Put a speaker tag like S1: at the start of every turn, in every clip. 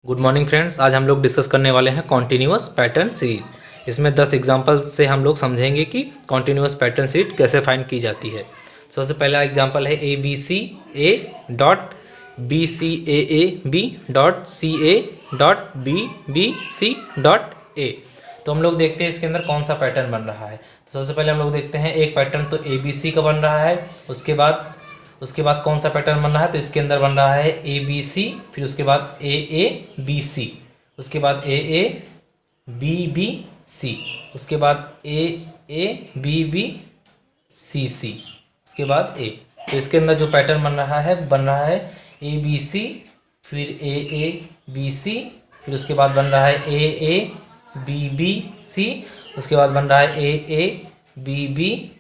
S1: Good morning friends. आज हम लोग डिस्कस करने वाले हैं कॉन्टिन्यूअस पैटर्न सीरीज। इसमें 10 एग्जाम्पल से हम लोग समझेंगे कि कॉन्टिन्यूअस पैटर्न सीरीज कैसे फाइंड की जाती है। सबसे पहला एग्जाम्पल है A B C A dot B C A B dot C A dot B B C dot A. तो हम लोग देखते हैं इसके अंदर कौन सा पैटर्न बन रहा है। तो सबसे पहले हम लोग देखते हैं एक पैटर्न तो ए बी सी का बन रहा है। उसके बाद कौन सा पैटर्न बन रहा है, तो इसके अंदर बन रहा है ए बी सी, फिर उसके बाद ए बी सी, उसके बाद ए बी बी सी, उसके बाद ए बी बी सी सी, उसके बाद ए। तो इसके अंदर जो पैटर्न बन रहा है ए बी सी, फिर ए बी सी, फिर उसके बाद बन रहा है ए बी बी सी, उसके बाद बन रहा है ए बी बी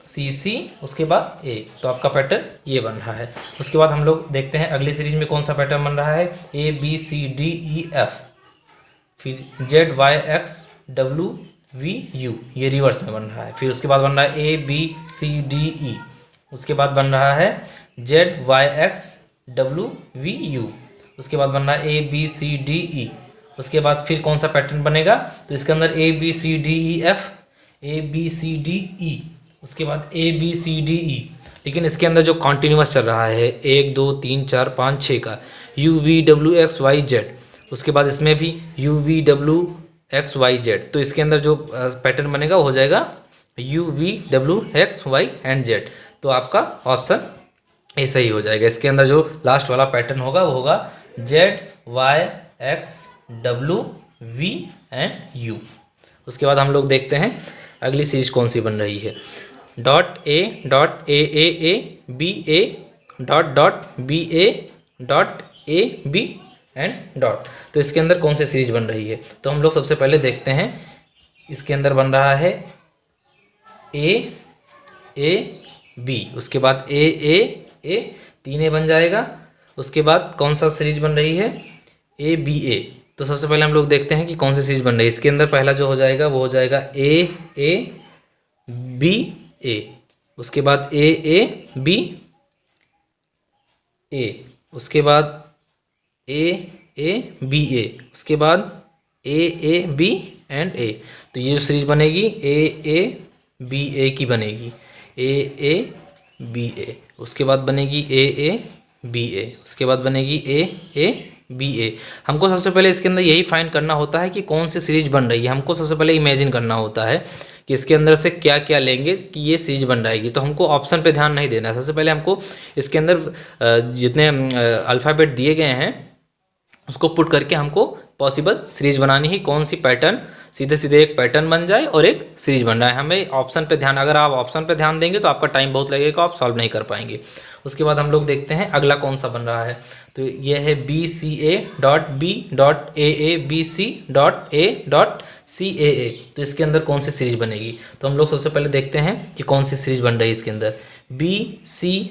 S1: सी सी, उसके बाद ए। तो आपका पैटर्न ये बन रहा है। उसके बाद हम लोग देखते हैं अगली सीरीज में कौन सा पैटर्न बन रहा है। A B C D E F, फिर Z Y X W V U, ये रिवर्स में बन रहा है। फिर उसके बाद बन रहा है A B C D E, उसके बाद बन रहा है Z Y X W V U, उसके बाद बन रहा है A B C D E. उसके बाद फिर कौन सा पैटर्न बनेगा, तो इसके अंदर A B C D E F, A B C D E, उसके बाद ए बी सी डी ई। लेकिन इसके अंदर जो कॉन्टिन्यूअस चल रहा है 1 2 3 4 5 6 का U V W X Y Z, उसके बाद इसमें भी U V W X Y Z. तो इसके अंदर जो पैटर्न बनेगा वो हो जाएगा U V W X Y and Z. तो आपका ऑप्शन ऐसा ही हो जाएगा। इसके अंदर जो लास्ट वाला पैटर्न होगा वो होगा Z Y X W V and U. उसके बाद हम लोग देखते हैं अगली सीरीज कौन सी बन रही है। Dot A B A dot B A B and dot. तो इसके अंदर कौन सी सीरीज बन रही है, तो हम लोग सबसे पहले देखते हैं। इसके अंदर बन रहा है ए बी, उसके बाद ए तीन ए बन जाएगा। उसके बाद कौन सा सीरीज बन रही है, ए बी ए। तो सबसे पहले हम लोग देखते हैं कि कौन सी सीरीज बन रही है। इसके अंदर पहला जो हो जाएगा वो हो जाएगा ए बी ए, उसके बाद ए बी ए, उसके बाद ए बी ए, उसके बाद ए बी एंड ए। तो ये जो सीरीज बनेगी ए बी ए की बनेगी, ए बी ए, उसके बाद बनेगी ए बी ए, उसके बाद बनेगी ए बी ए। हमको सबसे पहले इसके अंदर यही फाइंड करना होता है कि कौन सी सीरीज बन रही है। हमको सबसे पहले इमेजिन करना होता है कि इसके अंदर से क्या क्या लेंगे कि ये सीरीज बन जाएगी। तो हमको ऑप्शन पे ध्यान नहीं देना है। सबसे पहले हमको इसके अंदर जितने अल्फ़ाबेट दिए गए हैं उसको पुट करके हमको पॉसिबल सीरीज बनानी ही, कौन सी पैटर्न सीधे सीधे एक पैटर्न बन जाए और एक सीरीज बन रहा है। हमें ऑप्शन पे ध्यान, अगर आप ऑप्शन पे ध्यान देंगे तो आपका टाइम बहुत लगेगा, आप सॉल्व नहीं कर पाएंगे। उसके बाद हम लोग देखते हैं अगला कौन सा बन रहा है। तो ये है B C A dot B dot A B C dot C A. तो इसके अंदर कौन सी सीरीज बनेगी, तो हम लोग सबसे पहले देखते हैं कि कौन सी सीरीज बन रही है इसके अंदर। बी सी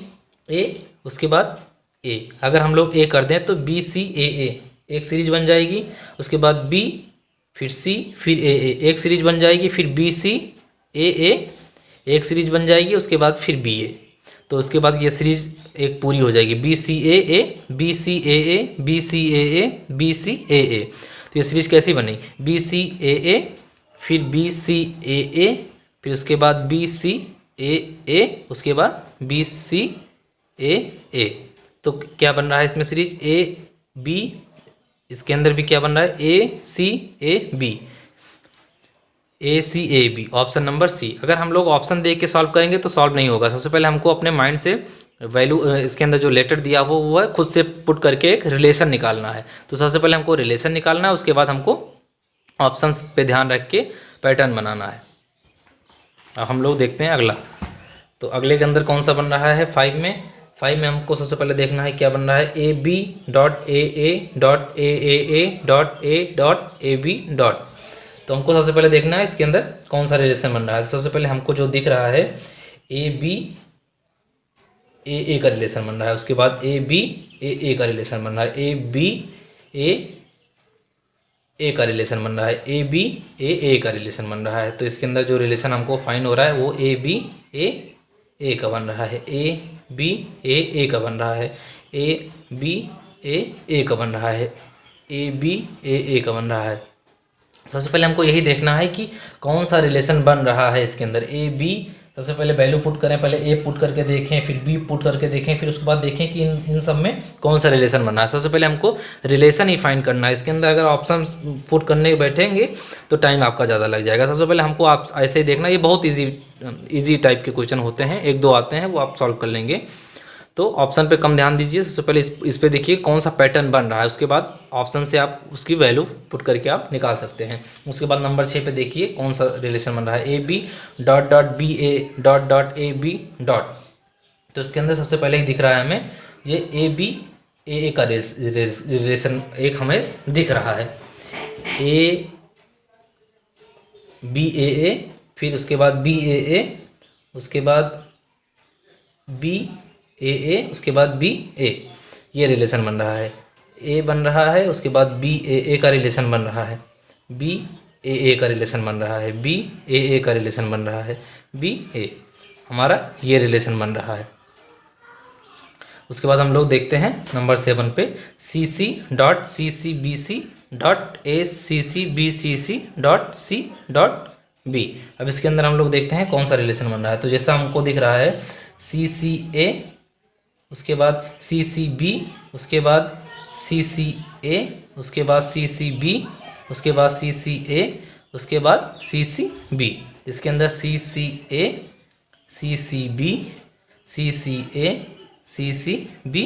S1: ए, उसके बाद ए। अगर हम लोग ए कर दें तो बी सी ए एक सीरीज बन जाएगी। उसके बाद बी, फिर सी, फिर ए एक सीरीज बन जाएगी। फिर बी सी ए एक सीरीज बन जाएगी। उसके बाद फिर बी ए। तो उसके बाद ये सीरीज एक पूरी हो जाएगी B C A B C A B C A B C A. तो ये सीरीज कैसी बनी, बी सी ए फिर बी सी ए फिर उसके बाद बी सी ए, उसके बाद बी सी ए। तो क्या बन रहा है इसमें सीरीज ए बी। इसके अंदर भी क्या बन रहा है A C A B, option number C. अगर हम लोग ऑप्शन देख के सॉल्व करेंगे तो सॉल्व नहीं होगा। सबसे पहले हमको अपने माइंड से वैल्यू, इसके अंदर जो लेटर दिया वो है खुद से पुट करके एक रिलेशन निकालना है। तो सबसे पहले हमको रिलेशन निकालना है, उसके बाद हमको ऑप्शंस पे ध्यान रख के पैटर्न बनाना है। अब हम लोग देखते हैं अगला। तो अगले के अंदर कौन सा बन रहा है, 5 में हमको सबसे पहले देखना है क्या बन रहा है। A B dot A dot A dot A B dot. तो हमको सबसे पहले देखना है इसके अंदर कौन सा रिलेशन बन रहा है। सबसे पहले हमको जो दिख रहा है ए बी ए का रिलेशन बन रहा है। उसके बाद ए बी ए का रिलेशन बन रहा है। ए बी ए का रिलेशन बन रहा है। ए बी ए का रिलेशन बन रहा है। तो इसके अंदर जो रिलेशन हमको फाइंड हो रहा है वो ए बी ए का बन रहा है। ए बी ए का बन रहा है। ए बी ए का बन रहा है। ए बी ए का बन रहा है। सबसे पहले हमको यही देखना है कि कौन सा रिलेशन बन रहा है इसके अंदर। ए बी, सबसे पहले वैल्यू पुट करें, पहले ए पुट करके देखें, फिर बी पुट करके देखें, फिर उसके बाद देखें कि इन सब में कौन सा रिलेशन बन रहा है। सबसे पहले हमको रिलेशन ही फाइंड करना है। इसके अंदर अगर ऑप्शन पुट करने बैठेंगे तो टाइम आपका ज़्यादा लग जाएगा। सबसे पहले हमको आप ऐसे ही देखना, ये बहुत ईजी टाइप के क्वेश्चन होते हैं, एक दो आते हैं वो आप सॉल्व कर लेंगे। तो ऑप्शन पे कम ध्यान दीजिए। सबसे पहले इस पे देखिए कौन सा पैटर्न बन रहा है, उसके बाद ऑप्शन से आप उसकी वैल्यू पुट करके आप निकाल सकते हैं। उसके बाद नंबर 6 पे देखिए कौन सा रिलेशन बन रहा है, A B dot dot B A dot dot A B dot. तो इसके अंदर सबसे पहले ही दिख रहा है हमें ये ए बी ए का रिलेशन एक हमें दिख रहा है, ए बी ए, फिर उसके बाद बी ए, उसके बाद बी ए, उसके बाद बी ए, ये रिलेशन बन रहा है। ए बन रहा है, उसके बाद बी ए का रिलेशन बन रहा है, बी ए का रिलेशन बन रहा है, बी ए का रिलेशन बन रहा है, बी ए, हमारा ये रिलेशन बन रहा है। उसके बाद हम लोग देखते हैं नंबर 7 पे, C C dot C C B C dot A C C B C C dot C dot B. अब इसके अंदर हम लोग देखते हैं कौन सा रिलेशन बन रहा है। तो जैसा हमको दिख रहा है सी सी ए, उसके बाद सी सी बी, उसके बाद सी सी ए, उसके बाद सी सी बी, उसके बाद सी सी ए, उसके बाद सी सी बी। इसके अंदर सी सी ए, सी सी बी, सी सी ए, सी सी बी,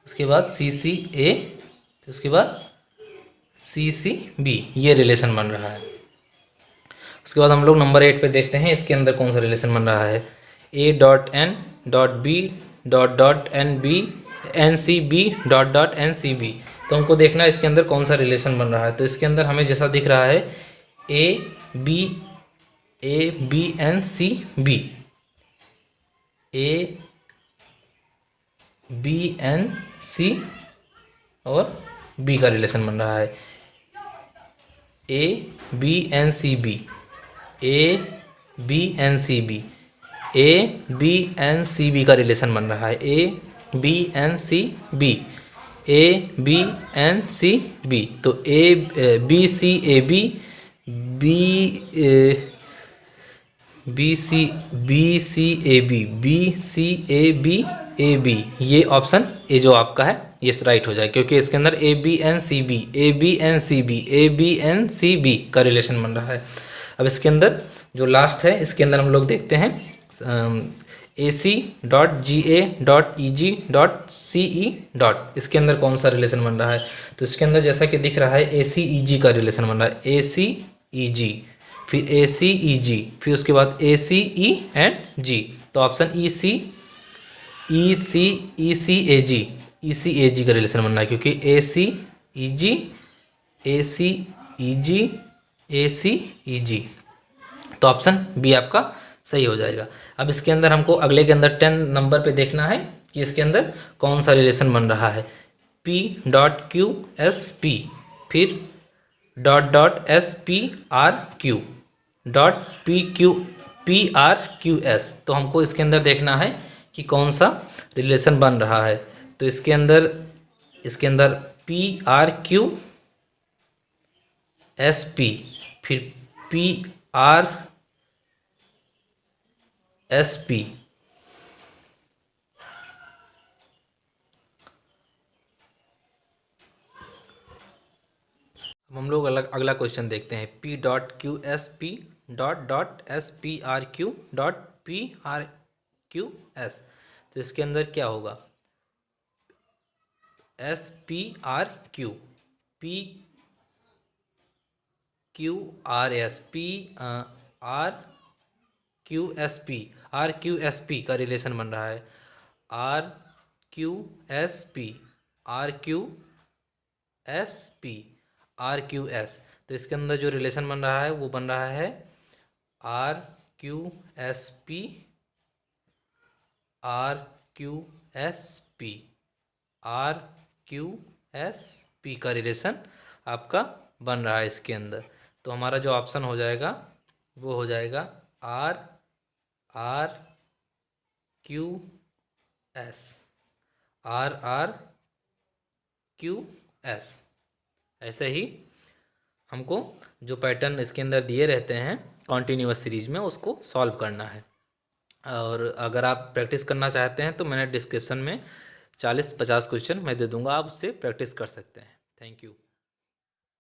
S1: उसके बाद सी सी ए, उसके बाद सी सी बी, ये रिलेशन बन रहा है। उसके बाद हम लोग नंबर 8 पे देखते हैं इसके अंदर कौन सा रिलेशन बन रहा है, A dot N dot B dot dot N B N C B dot dot N C B. तो हमको देखना है इसके अंदर कौन सा रिलेशन बन रहा है। तो इसके अंदर हमें जैसा दिख रहा है A B N C B, A B N C और बी का रिलेशन बन रहा है, A B N C B, A B N C B, A B N C B का रिलेशन बन रहा है, A B N C B, A B N C B. तो A B C A B, B C A B, B C A B, ये option A जो आपका है ये राइट हो जाए, क्योंकि इसके अंदर A B N C B, A B N C B, A B N C B का रिलेशन बन रहा है। अब इसके अंदर जो लास्ट है इसके अंदर हम लोग देखते हैं A C dot G A dot E G dot C E dot, इसके अंदर कौन सा रिलेशन बन रहा है। तो इसके अंदर जैसा कि दिख रहा है ए सी ई जी का रिलेशन बन रहा है, ए सी ई जी, फिर ए सी ई जी, फिर उसके बाद ए सी ई एंड जी। तो ऑप्शन ई सी ए जी, ई सी ए जी का रिलेशन बन रहा है, क्योंकि ए सी ई जी, ए सी ई जी, ए सी ई जी। तो ऑप्शन बी आपका सही हो जाएगा। अब इसके अंदर हमको अगले के अंदर 10 नंबर पे देखना है कि इसके अंदर कौन सा रिलेशन बन रहा है, P dot Q S P, फिर dot dot S P R Q dot P R Q S. तो हमको इसके अंदर देखना है कि कौन सा रिलेशन बन रहा है। तो इसके अंदर P R Q S P, फिर पी आर एस पी, हम लोग अगला क्वेश्चन देखते हैं, P dot Q S P dot S P R Q dot P R Q S. तो इसके अंदर क्या होगा, S P R Q, P Q R S, P R Q S P, R Q S P का relation बन रहा है, R Q S P, R Q S P, R Q S. तो इसके अंदर जो रिलेशन बन रहा है वो बन रहा है R Q S P, R Q S P, R Q S P का रिलेशन आपका बन रहा है इसके अंदर। तो हमारा जो ऑप्शन हो जाएगा वो हो जाएगा R R Q S, R R Q S. ऐसे ही हमको जो पैटर्न इसके अंदर दिए रहते हैं कॉन्टीन्यूअस सीरीज में, उसको सॉल्व करना है। और अगर आप प्रैक्टिस करना चाहते हैं तो मैंने डिस्क्रिप्शन में 40-50 क्वेश्चन मैं दे दूंगा, आप उससे प्रैक्टिस कर सकते हैं। Thank you.